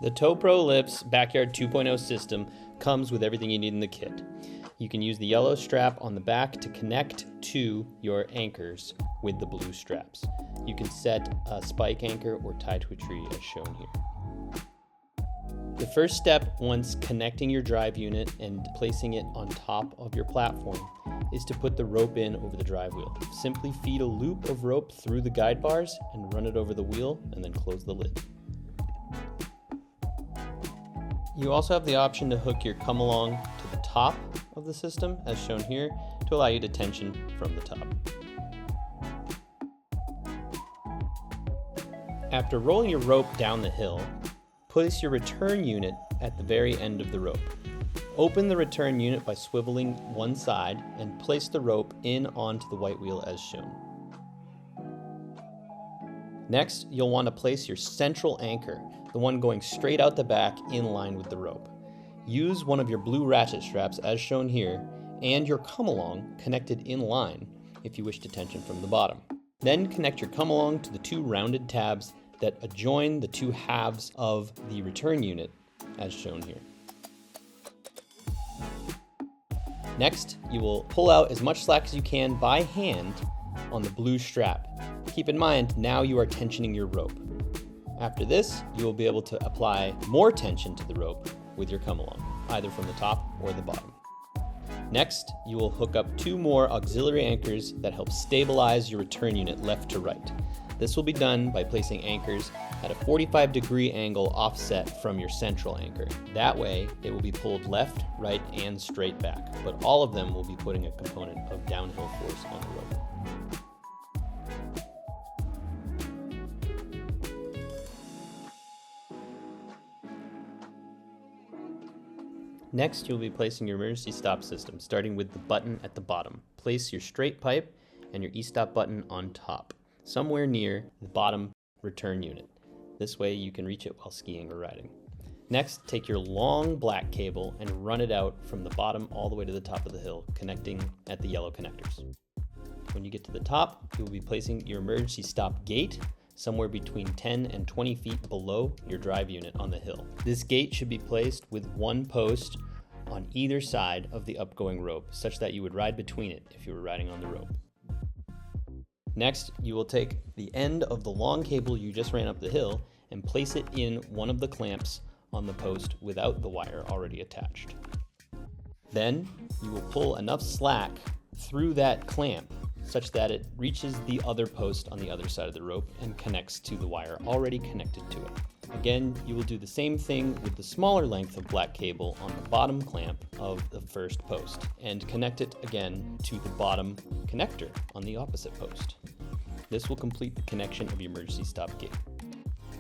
The Towpro Lifts Backyard 2.0 system comes with everything you need in the kit. You can use the yellow strap on the back to connect to your anchors with the blue straps. You can set a spike anchor or tie to a tree as shown here. The first step once connecting your drive unit and placing it on top of your platform is to put the rope in over the drive wheel. Simply feed a loop of rope through the guide bars and run it over the wheel and then close the lid. You also have the option to hook your come along to the top of the system as shown here to allow you to tension from the top. After rolling your rope down the hill, place your return unit at the very end of the rope. Open the return unit by swiveling one side and place the rope in onto the white wheel as shown. Next, you'll want to place your central anchor, the one going straight out the back in line with the rope. Use one of your blue ratchet straps as shown here and your come along connected in line if you wish to tension from the bottom. Then connect your come along to the two rounded tabs that adjoin the two halves of the return unit as shown here. Next, you will pull out as much slack as you can by hand on the blue strap. Keep in mind, now you are tensioning your rope. After this, you will be able to apply more tension to the rope with your come along, either from the top or the bottom. Next, you will hook up two more auxiliary anchors that help stabilize your return unit left to right. This will be done by placing anchors at a 45-degree angle offset from your central anchor. That way, it will be pulled left, right, and straight back, but all of them will be putting a component of downhill force on the rope. Next, you'll be placing your emergency stop system, starting with the button at the bottom. Place your straight pipe and your e-stop button on top, somewhere near the bottom return unit. This way you can reach it while skiing or riding. Next, take your long black cable and run it out from the bottom all the way to the top of the hill, connecting at the yellow connectors. When you get to the top, you will be placing your emergency stop gate somewhere between 10 and 20 feet below your drive unit on the hill. This gate should be placed with one post on either side of the upgoing rope, such that you would ride between it if you were riding on the rope. Next, you will take the end of the long cable you just ran up the hill and place it in one of the clamps on the post without the wire already attached. Then, you will pull enough slack through that clamp such that it reaches the other post on the other side of the rope and connects to the wire already connected to it. Again, you will do the same thing with the smaller length of black cable on the bottom clamp of the first post and connect it again to the bottom connector on the opposite post. This will complete the connection of your emergency stop gate.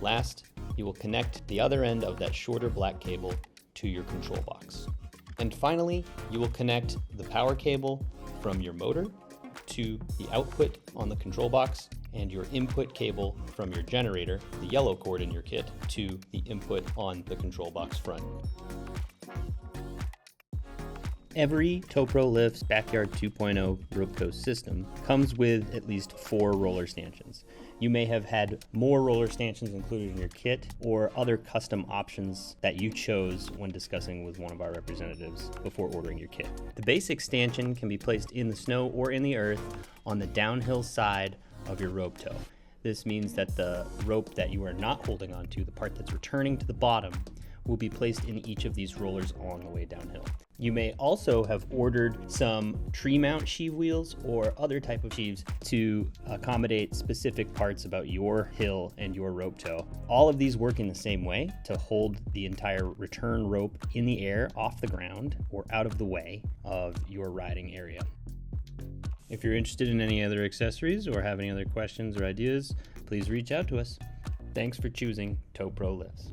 Last, you will connect the other end of that shorter black cable to your control box. And finally, you will connect the power cable from your motor to the output on the control box and your input cable from your generator, the yellow cord in your kit, to the input on the control box front. Every Towpro Lifts Backyard 2.0 rope tow system comes with at least 4 roller stanchions. You may have had more roller stanchions included in your kit or other custom options that you chose when discussing with one of our representatives before ordering your kit. The basic stanchion can be placed in the snow or in the earth on the downhill side of your rope tow. This means that the rope that you are not holding onto, the part that's returning to the bottom, will be placed in each of these rollers along the way downhill. You may also have ordered some tree mount sheave wheels or other type of sheaves to accommodate specific parts about your hill and your rope tow. All of these work in the same way to hold the entire return rope in the air off the ground or out of the way of your riding area. If you're interested in any other accessories or have any other questions or ideas, please reach out to us. Thanks for choosing Towpro Lifts.